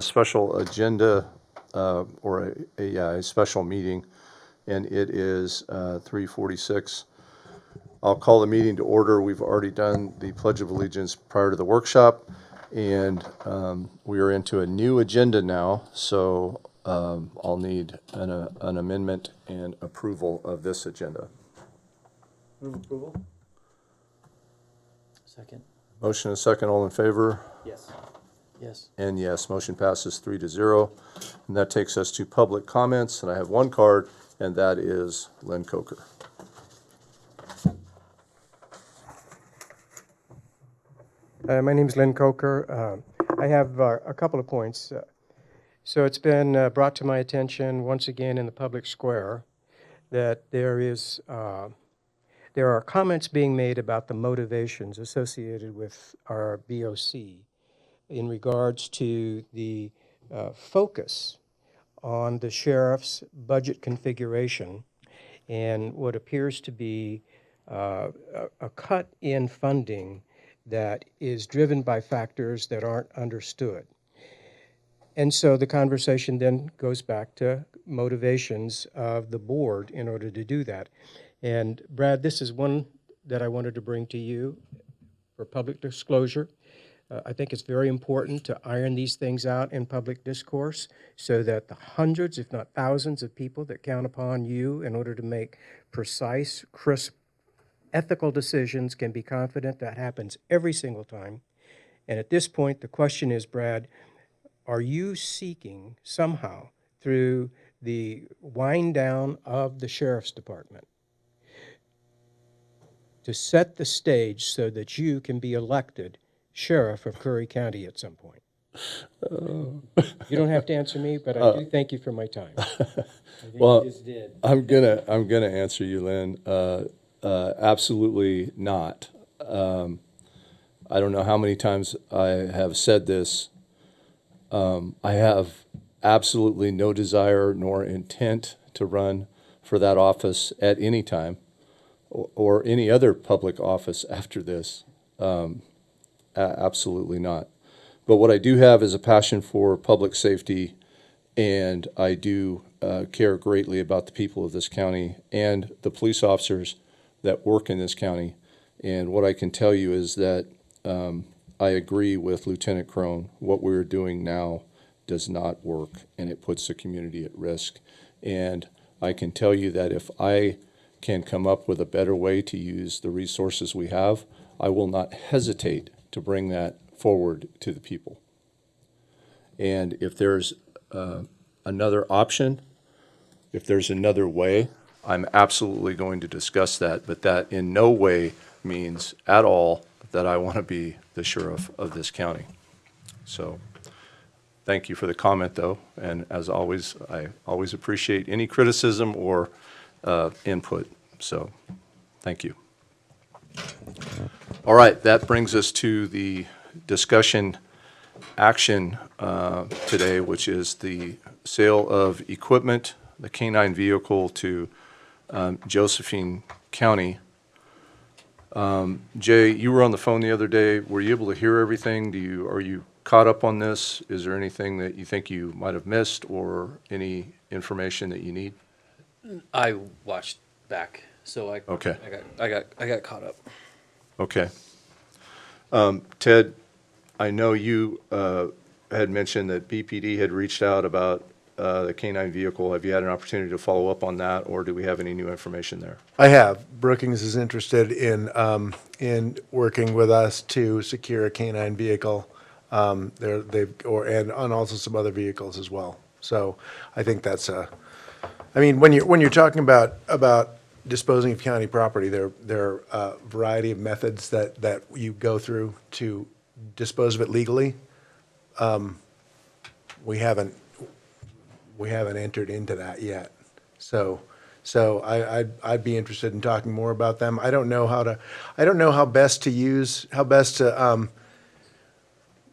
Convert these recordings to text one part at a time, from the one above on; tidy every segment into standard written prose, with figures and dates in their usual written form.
Special agenda or a special meeting, and it is 3:46. I'll call the meeting to order. We've already done the Pledge of Allegiance prior to the workshop, and we are into a new agenda now, so I'll need an amendment and approval of this agenda. Move approval? Second. Motion and second, all in favor? Yes. Yes. And yes, motion passes 3-0. And that takes us to public comments, and I have one card, and that is Lynn Coker. My name is Lynn Coker. I have a couple of points. So it's been brought to my attention once again in the public square that there are comments being made about the motivations associated with our BOC in regards to the focus on the sheriff's budget configuration and what appears to be a cut in funding that is driven by factors that aren't understood. And so the conversation then goes back to motivations of the board in order to do that. And Brad, this is one that I wanted to bring to you for public disclosure. I think it's very important to iron these things out in public discourse so that the hundreds, if not thousands, of people that count upon you in order to make precise, crisp, ethical decisions can be confident that happens every single time. And at this point, the question is, Brad, are you seeking somehow through the wind down of the sheriff's department to set the stage so that you can be elected sheriff of Curry County at some point? You don't have to answer me, but I do thank you for my time. Well, You just did. I'm gonna answer you, Lynn. Absolutely not. I don't know how many times I have said this. I have absolutely no desire nor intent to run for that office at any time or any other public office after this. Absolutely not. But what I do have is a passion for public safety, and I do care greatly about the people of this county and the police officers that work in this county. And what I can tell you is that I agree with Lieutenant Crone. What we're doing now does not work, and it puts the community at risk. And I can tell you that if I can come up with a better way to use the resources we have, I will not hesitate to bring that forward to the people. And if there's another option, if there's another way, I'm absolutely going to discuss that, but that in no way means at all that I want to be the sheriff of this county. So thank you for the comment, though, and as always, I always appreciate any criticism or input, so thank you. All right, that brings us to the discussion action today, which is the sale of equipment, the K-9 vehicle to Josephine County. Jay, you were on the phone the other day. Were you able to hear everything? Are you caught up on this? Is there anything that you think you might have missed or any information that you need? I watched back, so Okay. I got caught up. Okay. Ted, I know you had mentioned that BPD had reached out about the K-9 vehicle. Have you had an opportunity to follow up on that, or do we have any new information there? I have. Brookings is interested in working with us to secure a K-9 vehicle. And also some other vehicles as well. So I think that's when you're talking about disposing of county property, there are a variety of methods that you go through to dispose of it legally. We haven't entered into that yet. So I'd be interested in talking more about them. I don't know how best to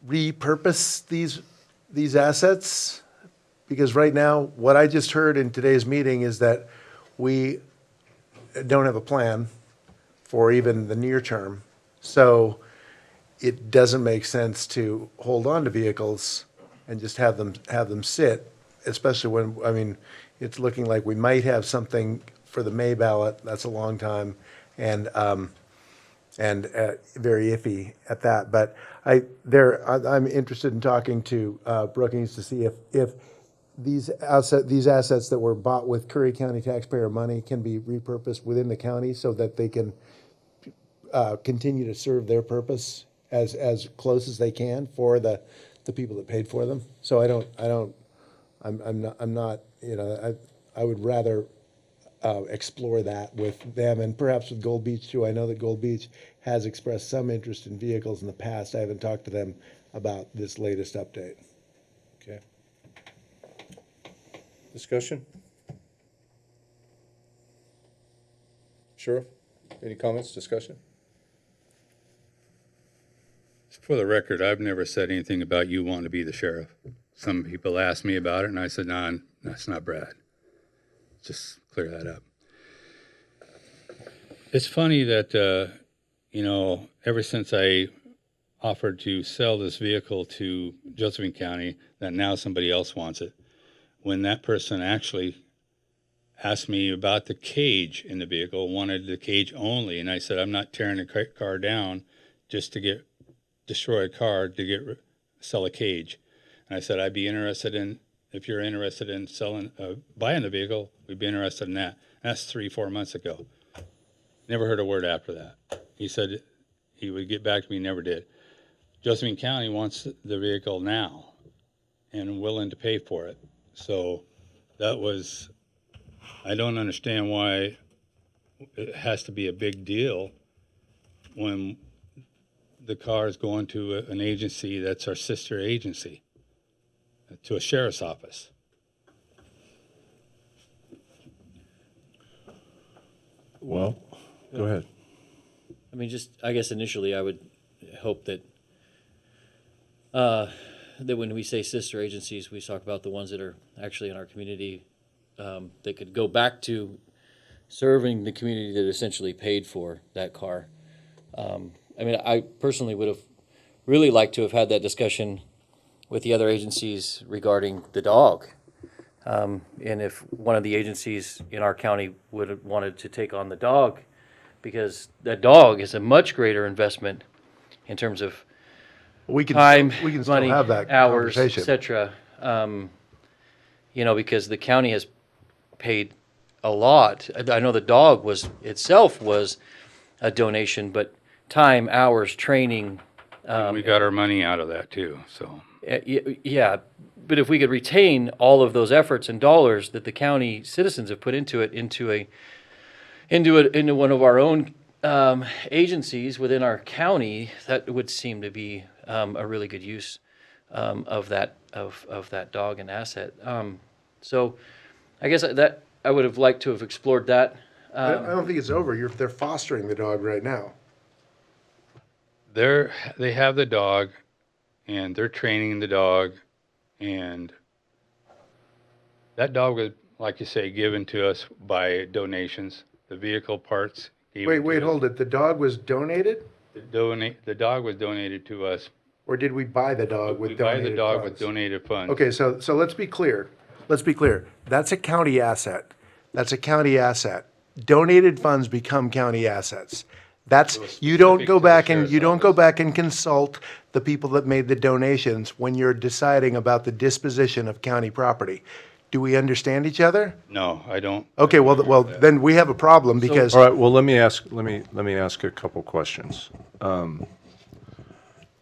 repurpose these assets, because right now what I just heard in today's meeting is that we don't have a plan for even the near term. So it doesn't make sense to hold on to vehicles and just have them sit, especially when, I mean, it's looking like we might have something for the May ballot. That's a long time, and very iffy at that. But I'm interested in talking to Brookings to see if these assets that were bought with Curry County taxpayer money can be repurposed within the county so that they can continue to serve their purpose as close as they can for the people that paid for them. So I'm not, you know, I would rather explore that with them and perhaps with Gold Beach too. I know that Gold Beach has expressed some interest in vehicles in the past. I haven't talked to them about this latest update. Okay. Discussion? Sheriff, any comments, discussion? For the record, I've never said anything about you wanting to be the sheriff. Some people asked me about it, and I said, "No, that's not Brad." Just clear that up. It's funny that, you know, ever since I offered to sell this vehicle to Josephine County, that now somebody else wants it. When that person actually asked me about the cage in the vehicle, wanted the cage only, and I said, "I'm not tearing the car down just to destroy a car to sell a cage." And I said, "I'd be interested in, if you're interested in buying the vehicle, we'd be interested in that." And that's 3-4 months ago. Never heard a word after that. He said he would get back to me, never did. Josephine County wants the vehicle now and willing to pay for it. So I don't understand why it has to be a big deal when the car is going to an agency that's our sister agency, to a sheriff's office. Well, go ahead. I mean, just, I guess initially I would hope that, that when we say sister agencies, we talk about the ones that are actually in our community, that could go back to serving the community that essentially paid for that car. I mean, I personally would have really liked to have had that discussion with the other agencies regarding the dog. And if one of the agencies in our county would have wanted to take on the dog, because that dog is a much greater investment in terms of We can time, we can still money, have that hours, conversation. etc. You know, because the county has paid a lot. I know the dog itself was a donation, but time, hours, training. We got our money out of that too, so. Yeah, but if we could retain all of those efforts and dollars that the county citizens have put into it, into one of our own agencies within our county, that would seem to be a really good use of that dog and asset. So, I guess that I would have liked to have explored that. I don't think it's over. They're fostering the dog right now. They have the dog, and they're training the dog, and that dog was, like you say, given to us by donations. The vehicle parts. Wait, hold it. The dog was donated, The dog was donated to us. or did we buy the dog with We buy donated the dog funds? with donated funds. Okay, so let's be clear. Let's be clear. That's a county asset. That's a county asset. Donated funds become county assets. That's, you don't specific go to the back and, sheriff's you don't go office. back and consult the people that made the donations when you're deciding about the disposition of county property. Do we understand each other? No, I don't. Okay, well, then we have a problem because, All right, well, let me ask a couple questions.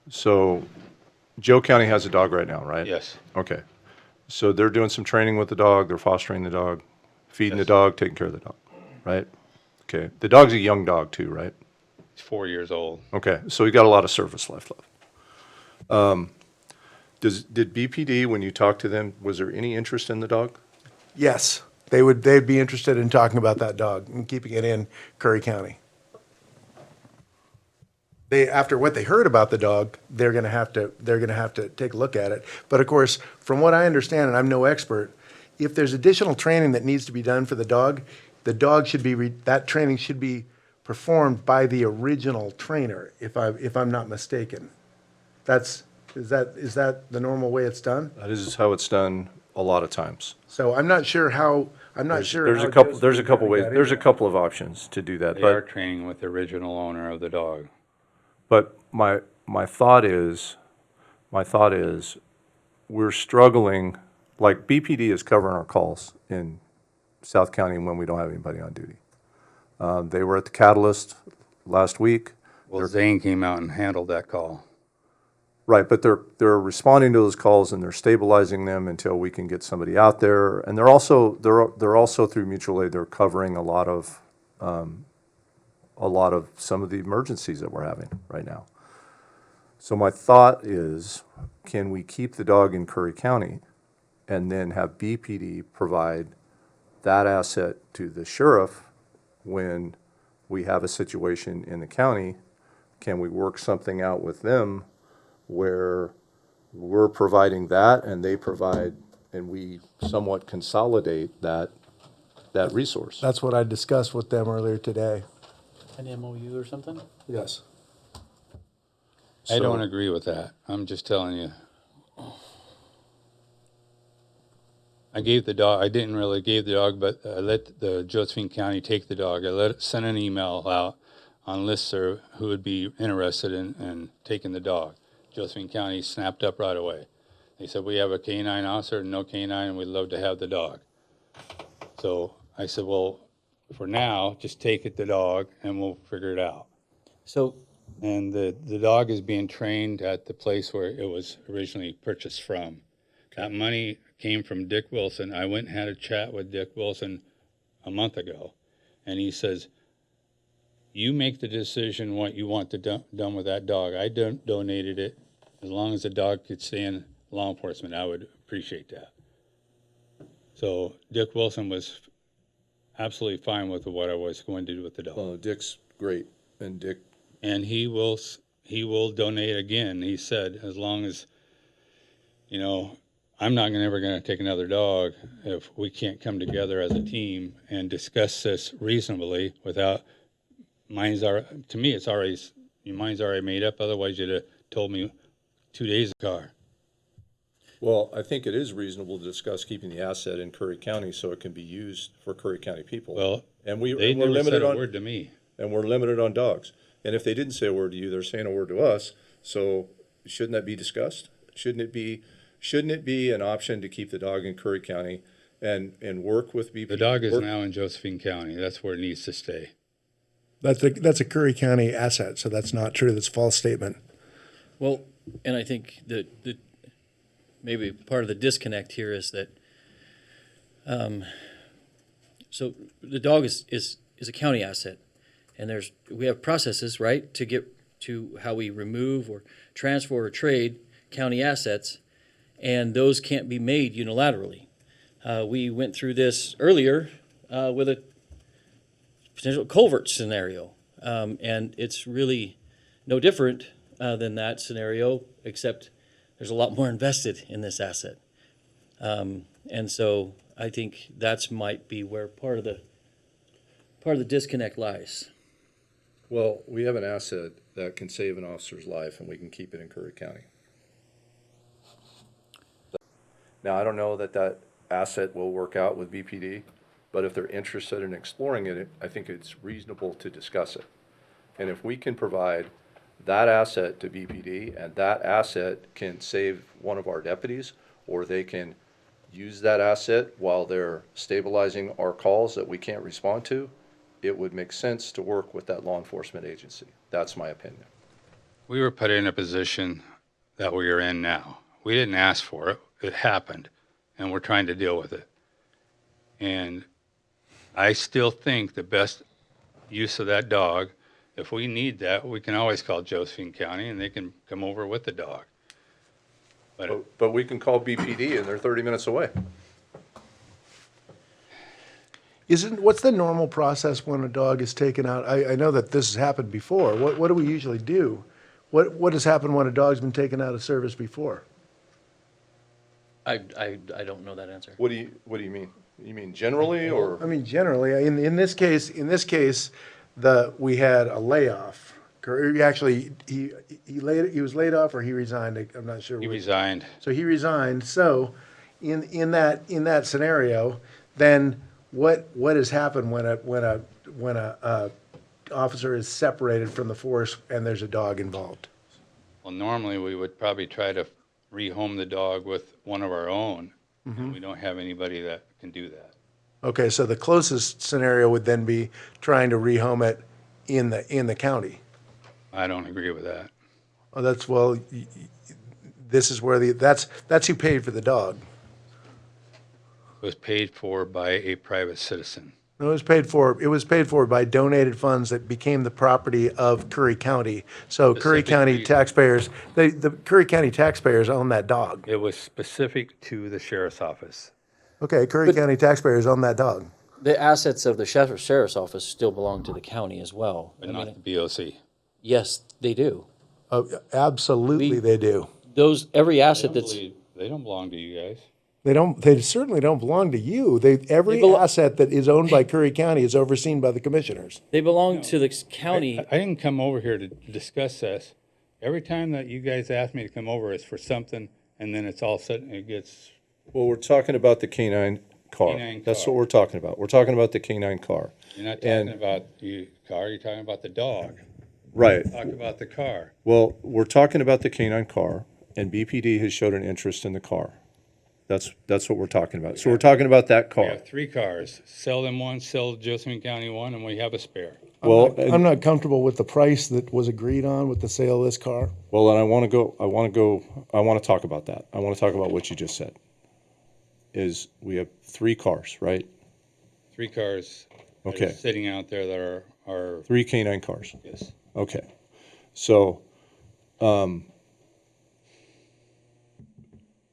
So Joe County has a dog right now, right? Yes, Okay. So they're doing some training with the dog, they're fostering the dog, feeding the Yes. dog, taking care of the dog, right? Okay. The dog's a young dog too, right? he's 4 years old. Okay, so he got a lot of service life left. Did BPD, when you talked to them, was there any interest in the dog? yes, they'd be interested in talking about that dog and keeping it in Curry County. After what they heard about the dog, they're gonna have to take a look at it. But of course, from what I understand, and I'm no expert, if there's additional training that needs to be done for the dog should be, that training should be performed by the original trainer, if I'm not mistaken. That's Is that the normal way it's done? That is how it's done a lot of times. So I'm not sure how, I'm not sure. There's how a couple, Josephine there's a couple County ways, got there's a into couple of options to do that, They are but, training with the original owner of the dog. but my thought is, we're struggling, like BPD is covering our calls in South County when we don't have anybody on duty. They were at the Catalyst last week. Well, Zane came out and handled that call. Right, but they're responding to those calls and they're stabilizing them until we can get somebody out there. And they're also through mutual aid, they're covering a lot of some of the emergencies that we're having right now. So my thought is, can we keep the dog in Curry County and then have BPD provide that asset to the sheriff when we have a situation in the county? Can we work something out with them where we're providing that and they provide, and we somewhat consolidate that resource? That's what I discussed with them earlier today. An MOU or something? Yes. I don't So- agree with that. I'm just telling you. I gave the dog, I didn't really give the dog, but I let the Josephine County take the dog. Sent an email out on listserv who would be interested in taking the dog. Josephine County snapped up right away. They said, we have a canine officer, no canine, and we'd love to have the dog. So I said, well, for now, just take the dog and we'll figure it out. So, And the dog is being trained at the place where it was originally purchased from. That money came from Dick Wilson. I went and had a chat with Dick Wilson a month ago, and he says, you make the decision what you want to done with that dog. I donated it. As long as the dog could stay in law enforcement, I would appreciate that. So Dick Wilson was absolutely fine with what I was going to do with the dog. Dick's great, and Dick, And he will donate again. He said, as long as, I'm not ever going to take another dog if we can't come together as a team and discuss this reasonably without, to me, it's already, your mind's already made up. Otherwise, you'd have told me 2 days ago. well, I think it is reasonable to discuss keeping the asset in Curry County so it can be used for Curry County people. Well, And they we're never limited said a on, word to me. and we're limited on dogs. And if they didn't say a word to you, they're saying a word to us. So shouldn't that be discussed? Shouldn't it be an option to keep the dog in Curry County and work with BP? The dog is work- now in Josephine County. That's where it needs to stay. That's a Curry County asset, so that's not true. That's a false statement. well, and I think that maybe part of the disconnect here is that, so the dog is a county asset, and we have processes, right, to get to how we remove or transfer or trade county assets, and those can't be made unilaterally. We went through this earlier with a potential culvert scenario, and it's really no different than that scenario, except there's a lot more invested in this asset. And so I think that's might be where part of the disconnect lies. Well, we have an asset that can save an officer's life and we can keep it in Curry County. Now, I don't know that asset will work out with BPD, but if they're interested in exploring it, I think it's reasonable to discuss it. And if we can provide that asset to BPD and that asset can save one of our deputies, or they can use that asset while they're stabilizing our calls that we can't respond to, it would make sense to work with that law enforcement agency. That's my opinion. We were put in a position that we are in now. We didn't ask for it. It happened, and we're trying to deal with it. And I still think the best use of that dog, if we need that, we can always call Josephine County, and they can come over with the dog. But we can call BPD and they're 30 minutes away. What's the normal process when a dog is taken out? I know that this has happened before. What do we usually do? What has happened when a dog's been taken out of service before? I don't know that answer. What do you mean? You mean generally, or? I mean, generally, in this case, we had a layoff, He was laid off or he resigned. I'm not sure. He which. resigned. So he resigned. So in that scenario, then what has happened when a officer is separated from the force and there's a dog involved? Well, normally we would probably try to rehome the dog with one of our own, and we don't have anybody that can do that. Okay, so the closest scenario would then be trying to rehome it in the county. I don't agree with that. Oh, this is where that's who paid for the dog. It was paid for by a private citizen. It was paid for by donated funds that became the property of Curry County. So Curry County Specifically- taxpayers, the Curry County taxpayers own that dog. It was specific to the sheriff's office. Okay, Curry County taxpayers own that dog. The assets of the sheriff's office still belong to the county as well. But I not mean, the BOC. yes, they do. Oh, absolutely, they do. Every asset that's, They don't belong to you guys. They certainly don't belong to you. Every asset that is owned by Curry County is overseen by the commissioners. they belong to the county. I didn't come over here to discuss this. Every time that you guys ask me to come over, it's for something, and then it's all sudden, it gets, Well, we're talking about the canine car. Canine That's car. what we're talking about. We're talking about the canine car. you're not And- talking about the car, you're talking about the dog. Right. Talk about the car. Well, we're talking about the canine car, and BPD has showed an interest in the car. That's what we're talking about. So we're talking about that We car. have 3 cars. Sell them one, sell Josephine County one, and we have a spare. Well, I'm not comfortable with the price that was agreed on with the sale of this car. well, and I want to talk about that. I want to talk about what you just said. Is we have 3 cars, right? 3 cars that are Okay. sitting out there that are 3 canine cars. yes. Okay. So,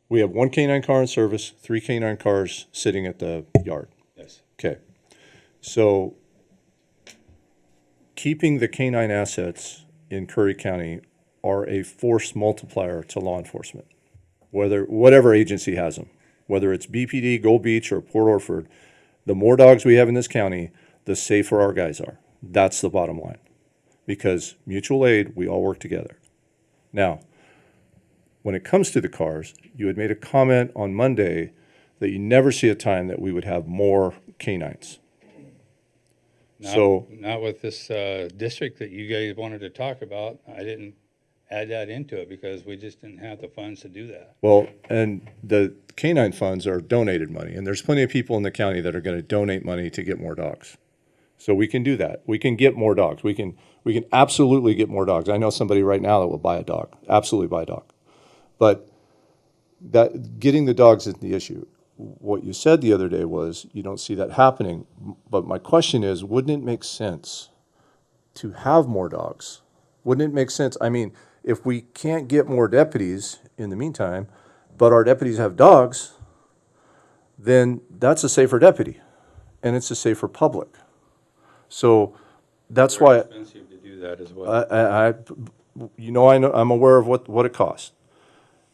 we have 1 canine car in service, 3 canine cars sitting at the yard. Yes. Okay. So, keeping the canine assets in Curry County are a force multiplier to law enforcement. Whatever agency has them, whether it's BPD, Gold Beach, or Port Orford, the more dogs we have in this county, the safer our guys are. That's the bottom line. Because mutual aid, we all work together. Now, when it comes to the cars, you had made a comment on Monday that you never see a time that we would have more canines. So, Not with this district that you guys wanted to talk about. I didn't add that into it because we just didn't have the funds to do that. well, and the canine funds are donated money, and there's plenty of people in the county that are going to donate money to get more dogs. So we can do that. We can get more dogs. We can absolutely get more dogs. I know somebody right now that will buy a dog, absolutely buy a dog. But that getting the dogs isn't the issue. What you said the other day was you don't see that happening. But my question is, wouldn't it make sense to have more dogs? Wouldn't it make sense? I mean, if we can't get more deputies in the meantime, but our deputies have dogs, then that's a safer deputy, and it's a safer public. So that's Very why expensive to do that as well. I know I'm aware of what it costs,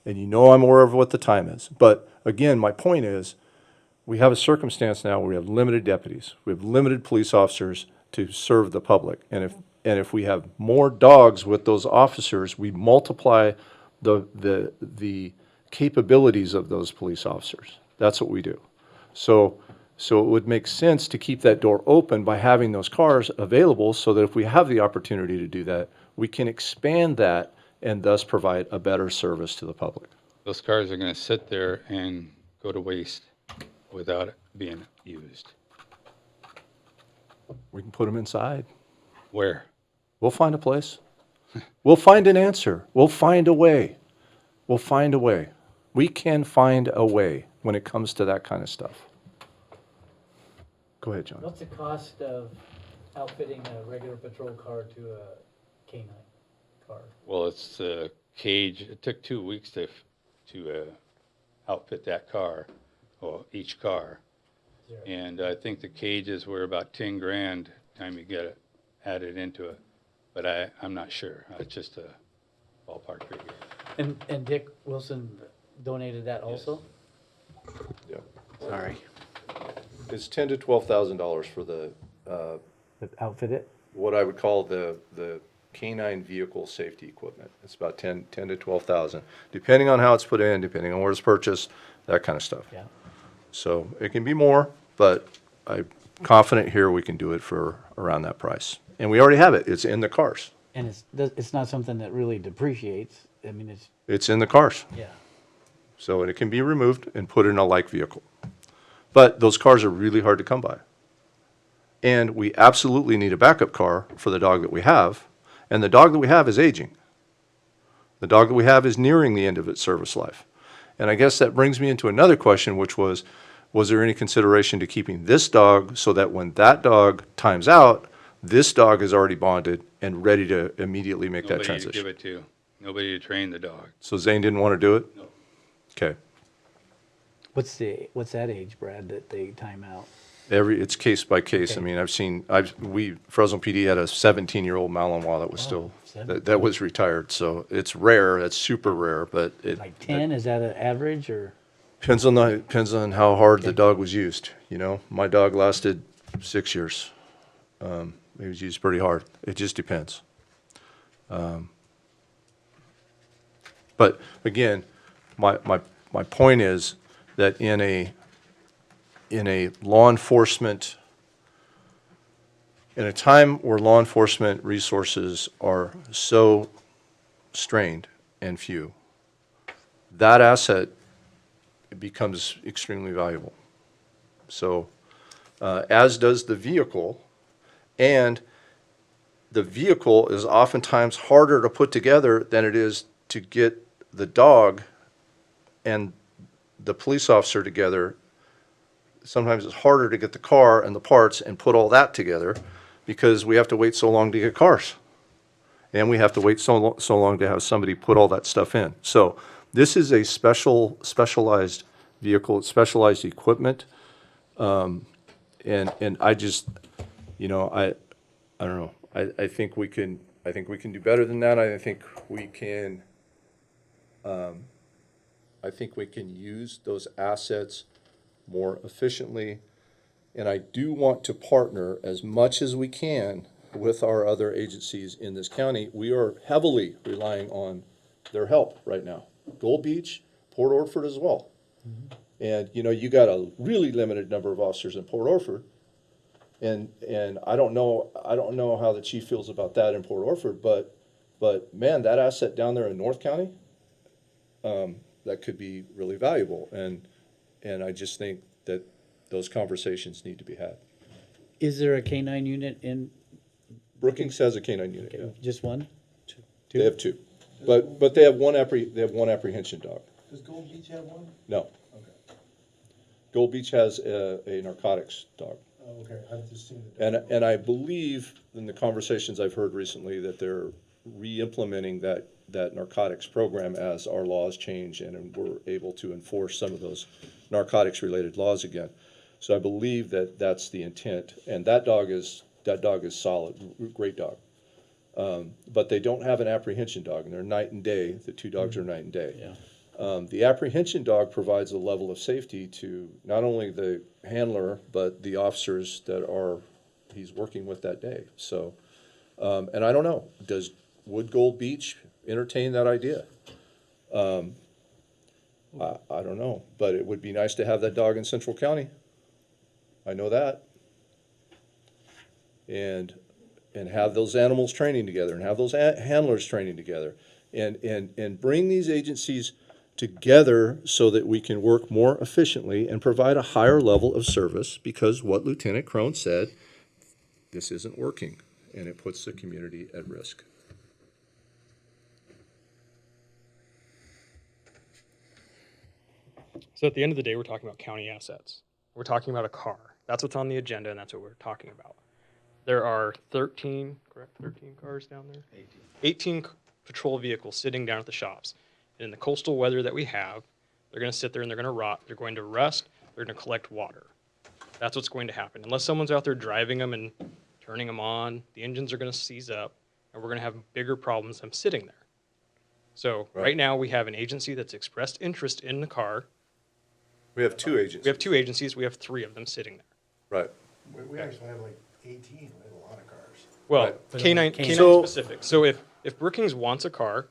and I'm aware of what the time is. But again, my point is, we have a circumstance now where we have limited deputies, we have limited police officers to serve the public, and if we have more dogs with those officers, we multiply the capabilities of those police officers. That's what we do. So it would make sense to keep that door open by having those cars available so that if we have the opportunity to do that, we can expand that and thus provide a better service to the public. Those cars are going to sit there and go to waste without it being used. We can put them inside. Where? We'll find a place. We'll find an answer. We'll find a way. We'll find a way. We can find a way when it comes to that kind of stuff. Go ahead, John. What's the cost of outfitting a regular patrol car to a canine car? Well, it's a cage. It took 2 weeks to outfit that car, well, each car. Zero. And I think the cages were about 10 grand time you get it added into it. But I'm not sure. It's just a ballpark figure. And Dick Wilson donated that also? Yeah. Sorry. It's $10,000 to $12,000 for the Outfit it? what I would call the canine vehicle safety equipment. It's about 10 to 12,000, depending on how it's put in, depending on where it's purchased, that kind of stuff. Yeah. So it can be more, but I'm confident here we can do it for around that price. And we already have it. It's in the cars. And it's not something that really depreciates. I mean, it's, It's in the cars. yeah. So it can be removed and put in a like vehicle. But those cars are really hard to come by. And we absolutely need a backup car for the dog that we have. And the dog that we have is aging. The dog that we have is nearing the end of its service life. And I guess that brings me into another question, which was there any consideration to keeping this dog so that when that dog times out, this dog is already bonded and ready to immediately make that Nobody to give transition? it to, nobody to train the dog. So Zane didn't want to do it? No. Okay. What's that age, Brad, that they time out? It's case by case. I Okay. mean, Fresno PD had a 17-year-old Malinois that was still, 17. that was retired. So it's rare, that's super rare, but it Like 10, is that an average or? depends on how hard the dog was used, you know? My dog lasted 6 years. He was used pretty hard. It just depends. But again, my point is that in a law enforcement, in a time where law enforcement resources are so strained and few, that asset becomes extremely valuable. So, as does the vehicle, and the vehicle is oftentimes harder to put together than it is to get the dog and the police officer together. Sometimes it's harder to get the car and the parts and put all that together because we have to wait so long to get cars. And we have to wait so long to have somebody put all that stuff in. So this is a specialized vehicle, it's specialized equipment. And I just, you know, I don't know. I think we can do better than that. I think we can use those assets more efficiently. And I do want to partner as much as we can with our other agencies in this county. We are heavily relying on their help right now. Gold Beach, Port Orford as well. And, you know, you got a really limited number of officers in Port Orford. And I don't know how the chief feels about that in Port Orford, but man, that asset down there in North County, that could be really valuable. And I just think that those conversations need to be had. Is there a K-9 unit in, Brookings has a canine unit, yeah. just one? They have two. But they have one apprehension dog. Does Gold Beach have one? No. Okay. Gold Beach has a narcotics dog. Oh, okay, I've just seen it. And I believe in the conversations I've heard recently that they're re-implementing that narcotics program as our laws change and we're able to enforce some of those narcotics-related laws again. So I believe that that's the intent, and that dog is solid, great dog. But they don't have an apprehension dog, and they're night and day. The two dogs are night and day. Yeah. The apprehension dog provides a level of safety to not only the handler, but the officers that he's working with that day. So, and I don't know, would Gold Beach entertain that idea? I don't know, but it would be nice to have that dog in Central County. I know that. And have those animals training together and have those handlers training together and bring these agencies together so that we can work more efficiently and provide a higher level of service, because what Lieutenant Crone said, this isn't working and it puts the community at risk. So at the end of the day, we're talking about county assets. We're talking about a car. That's what's on the agenda, and that's what we're talking about. There are 13 cars down there? 18 patrol vehicles sitting down at the shops. In the coastal weather that we have, they're going to sit there and they're going to rot. They're going to rust. They're going to collect water. That's what's going to happen. Unless someone's out there driving them and turning them on, the engines are going to seize up, and we're going to have bigger problems than sitting there. So right now, we have an agency that's expressed interest in the car. We have two agencies. We have two agencies. We have 3 of them sitting there. Right. We actually have like 18, we have a lot of cars. Well, canine So- specific. So if Brookings wants a car,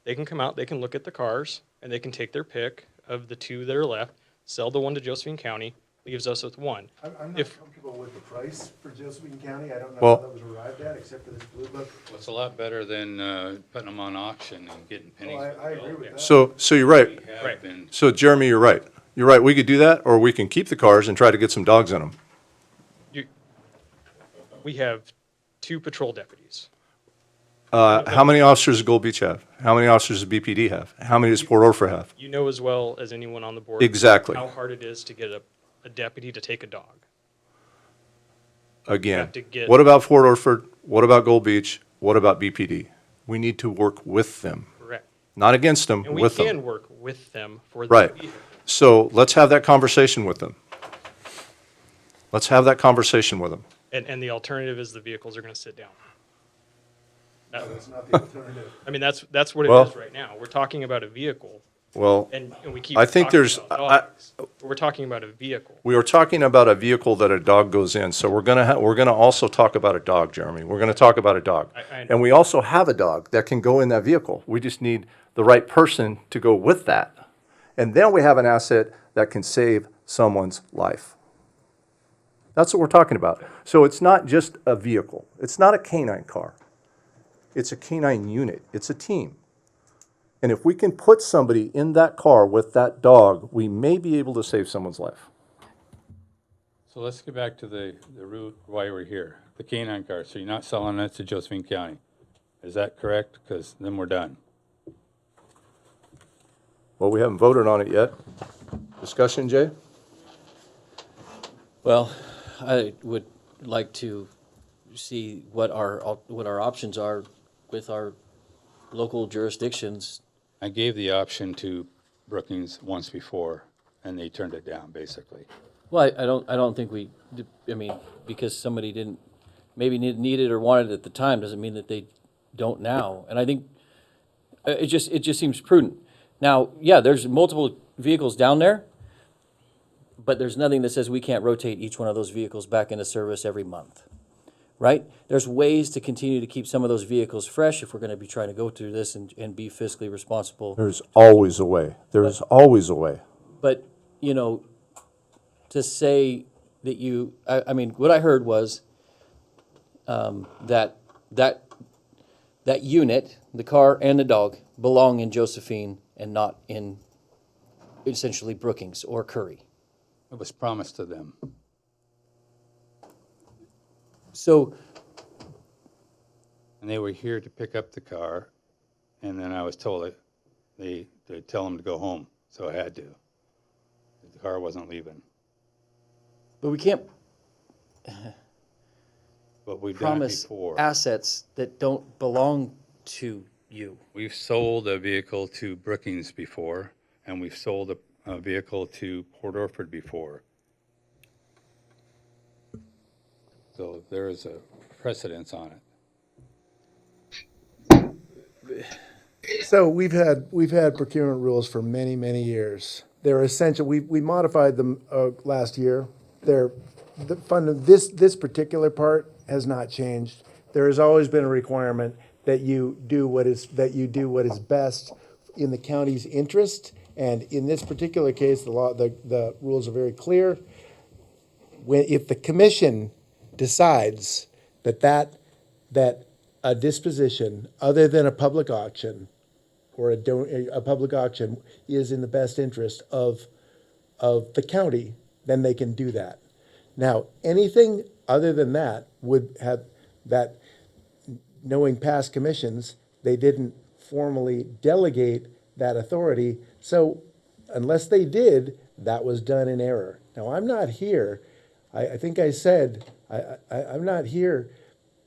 they can come out, they can look at the cars, and they can take their pick of the two that are left, sell the one to Josephine County, leaves us with one. I'm not If- comfortable with the price for Josephine County. I don't know Well- how that was arrived at, except for this blue book. Well, it's a lot better than putting them on auction and getting pennies. Well, I agree with that. So you're right. We have Right. been, So Jeremy, you're right. You're right. We could do that, or we can keep the cars and try to get some dogs in them. We have 2 patrol deputies. How many officers does Gold Beach have? How many officers does BPD have? How many does Port Orford have? You know as well as anyone on the board. Exactly. How hard it is to get a deputy to take a dog. Again, have to get- what about Port Orford? What about Gold Beach? What about BPD? We need to work with them, Correct. not against them, And we with can them. work with them for the Right. vehicle. So let's have that conversation with them. Let's have that conversation with them. And the alternative is the vehicles are gonna sit down. That's not the alternative. I mean, that's what it Well- is right now. We're talking about a vehicle, Well, and we keep I think talking there's- about dogs. But we're talking about a vehicle. we were talking about a vehicle that a dog goes in, so we're gonna also talk about a dog, Jeremy. We're gonna talk about a dog. I- And we also have a dog that can go in that vehicle. We just need the right person to go with that. And then we have an asset that can save someone's life. That's what we're talking about. So it's not just a vehicle. It's not a canine car. It's a canine unit. It's a team. And if we can put somebody in that car with that dog, we may be able to save someone's life. so let's get back to the root why we're here. The canine car, so you're not selling that to Josephine County. Is that correct? Because then we're done. Well, we haven't voted on it yet. Discussion, Jay? Well, I would like to see what our options are with our local jurisdictions. I gave the option to Brookings once before, and they turned it down, basically. Well, I don't think I mean, because somebody didn't, maybe need it or wanted it at the time, doesn't mean that they don't now. And I think it just seems prudent. Now, yeah, there's multiple vehicles down there, but there's nothing that says we can't rotate each one of those vehicles back into service every month, right? There's ways to continue to keep some of those vehicles fresh if we're gonna be trying to go through this and be fiscally responsible. There's always a way. There's always a way. But, to say that I mean, what I heard was that unit, the car and the dog, belong in Josephine and not in essentially Brookings or Curry. It was promised to them. So, And they were here to pick up the car, and then I was told that they tell them to go home, so I had to. The car wasn't leaving. but we can't But we've done it promise before. assets that don't belong to you. We've sold a vehicle to Brookings before, and we've sold a vehicle to Port Orford before. So there is a precedence on it. So we've had procurement rules for many, many years. They're essential, we modified them last year. This particular part has not changed. There has always been a requirement that you do what is best in the county's interest. And in this particular case, the rules are very clear. If the commission decides that a disposition other than a public auction or a public auction is in the best interest of the county, then they can do that. Now, anything other than that would have that, knowing past commissions, they didn't formally delegate that authority. So unless they did, that was done in error. Now, I'm not here, I think I said, I'm not here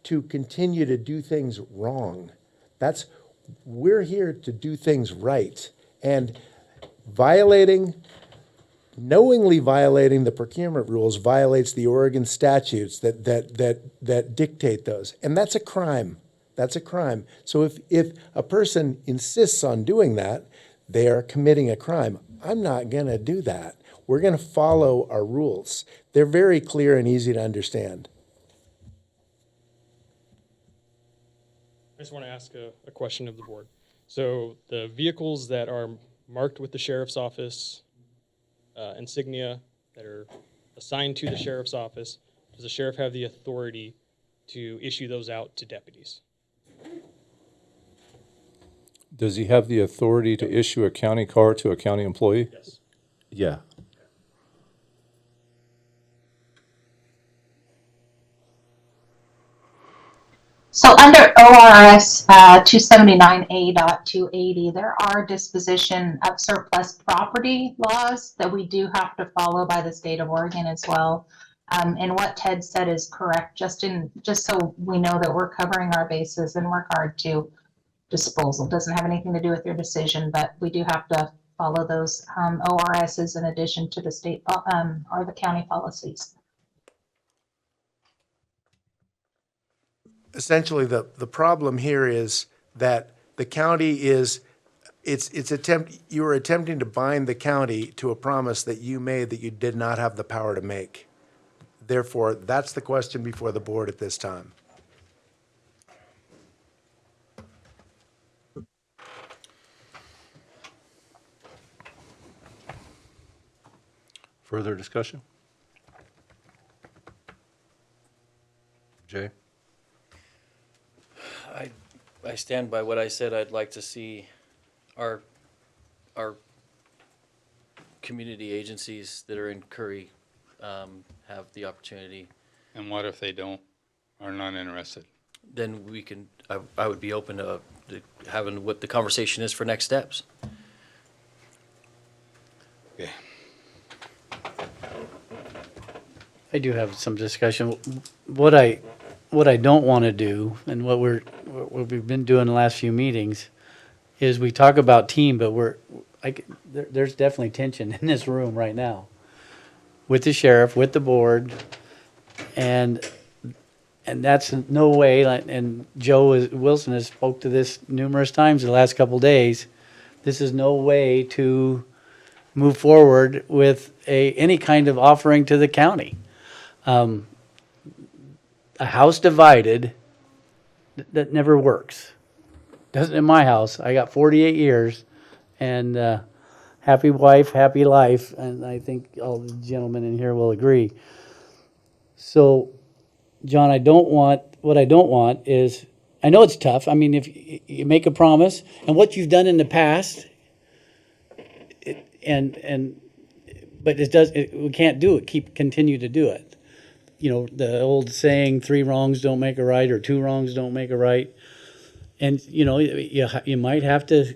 to continue to do things wrong. We're here to do things right. And knowingly violating the procurement rules violates the Oregon statutes that dictate those. And that's a crime. That's a crime. So if a person insists on doing that, they are committing a crime. I'm not going to do that. We're going to follow our rules. They're very clear and easy to understand. just want to ask a question of the board. So the vehicles that are marked with the sheriff's office insignia that are assigned to the sheriff's office, does the sheriff have the authority to issue those out to deputies? Does he have the authority to issue a county car to a county employee? Yes. Yeah. So under ORS 279A.280, there are disposition of surplus property laws that we do have to follow by the state of Oregon as well. And what Ted said is correct, just so we know that we're covering our bases in regard to disposal. Doesn't have anything to do with your decision, but we do have to follow those ORSs in addition to the state or the county policies. Essentially, the problem here is that the county is, you are attempting to bind the county to a promise that you made that you did not have the power to make. Therefore, that's the question before the board at this time. Further discussion? Jay? I stand by what I said. I'd like to see our community agencies that are in Curry have the opportunity. And what if they are not interested? Then we can, I would be open to having what the conversation is for next steps. Okay. I do have some discussion. What I don't want to do, and what we've been doing the last few meetings, is we talk about team, but there's definitely tension in this room right now with the sheriff, with the board, and that's no way. And Joe Wilson has spoke to this numerous times the last couple days. This is no way to move forward with any kind of offering to the county. A house divided, that never works. Doesn't in my house. I got 48 years, and happy wife, happy life, and I think all the gentlemen in here will agree. So, John, what I don't want is, I know it's tough. I mean, if you make a promise, and what you've done in the past, but we can't do it. Continue to do it. You know, the old saying, 3 wrongs don't make a right, or 2 wrongs don't make a right. And, you know, you might have to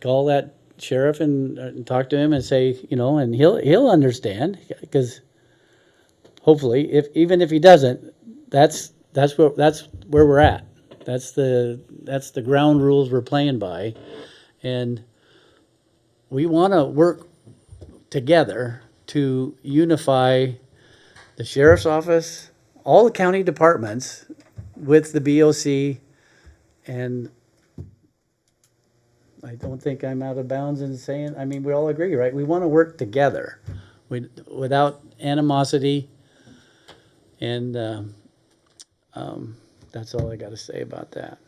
call that sheriff and talk to him and say, you know, and he'll understand, because hopefully, even if he doesn't, that's where we're at. That's the ground rules we're playing by. And we want to work together to unify the sheriff's office, all the county departments with the BOC, and I don't think I'm out of bounds in saying, I mean, we all agree, right? We want to work together without animosity, and that's all I got to say about that.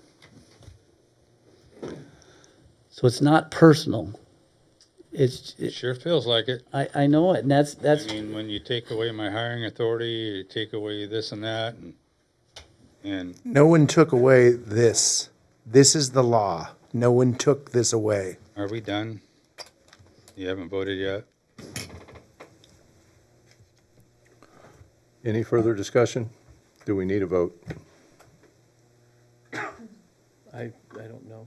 So it's not personal. It sure feels like it. I know it, and that's. I mean, when you take away my hiring authority, you take away this and that, and No one took away this. This is the law. No one took this away. are we done? You haven't voted yet? Any further discussion? Do we need a vote? I don't know.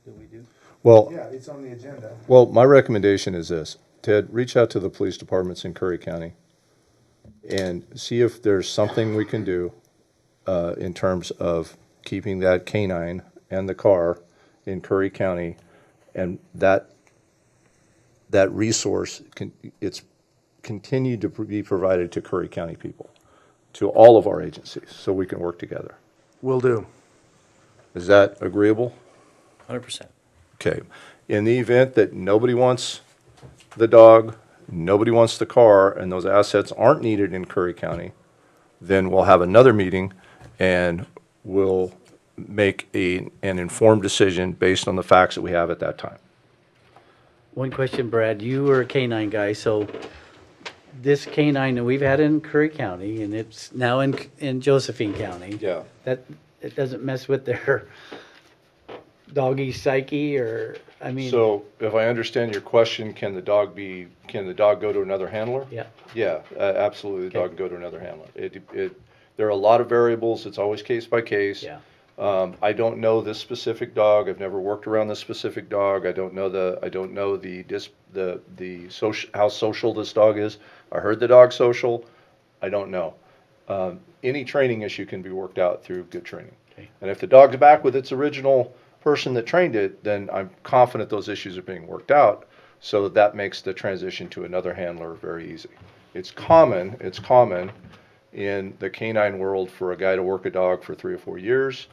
Do we do? Well, Yeah, it's on the agenda. well, my recommendation is this. Ted, reach out to the police departments in Curry County and see if there's something we can do in terms of keeping that canine and the car in Curry County, and that resource it's continued to be provided to Curry County people, to all of our agencies, so we can work together. Will do. Is that agreeable? 100%. Okay. In the event that nobody wants the dog, nobody wants the car, and those assets aren't needed in Curry County, then we'll have another meeting and we'll make an informed decision based on the facts that we have at that time. One question, Brad, you were a canine guy, so this canine that we've had in Curry County, and it's now in Josephine County. Yeah. That, it doesn't mess with their doggy psyche, or, I mean. So if I understand your question, can the dog go to another handler? Yeah. Yeah, absolutely, the dog Okay. can go to another handler. There are a lot of variables, it's always case by case. Yeah. I don't know this specific dog, I've never worked around this specific dog, I don't know how social this dog is. I heard the dog's social, I don't know. Any training issue can be worked out through good training. Okay. And if the dog's back with its original person that trained it, then I'm confident those issues are being worked out. So that makes the transition to another handler very easy. It's common in the canine world for a guy to work a dog for 3 or 4 years,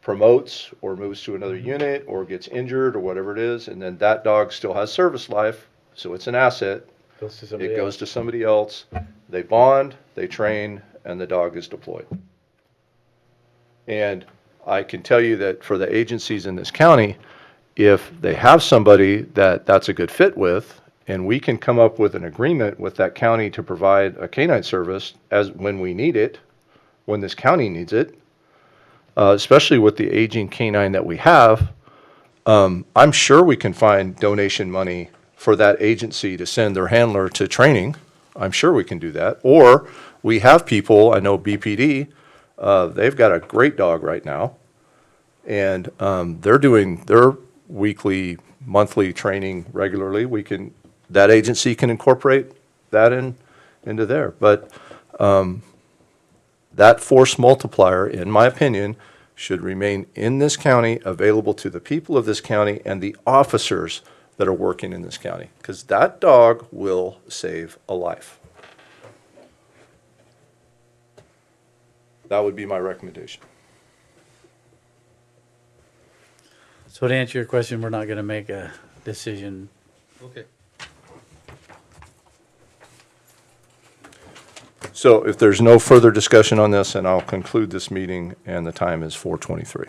promotes or moves to another unit or gets injured or whatever it is, and then that dog still has service life, so it's an asset. Goes to somebody It goes else. to somebody else. They bond, they train, and the dog is deployed. And I can tell you that for the agencies in this county, if they have somebody that that's a good fit with, and we can come up with an agreement with that county to provide a canine service as when we need it, when this county needs it, especially with the aging canine that we have, I'm sure we can find donation money for that agency to send their handler to training. I'm sure we can do that. Or we have people, I know BPD, they've got a great dog right now. And they're doing their weekly, monthly training regularly. That agency can incorporate that into there. But that force multiplier, in my opinion, should remain in this county, available to the people of this county and the officers that are working in this county, because that dog will save a life. That would be my recommendation. So to answer your question, we're not gonna make a decision. Okay. So if there's no further discussion on this, and I'll conclude this meeting, and the time is 4:23.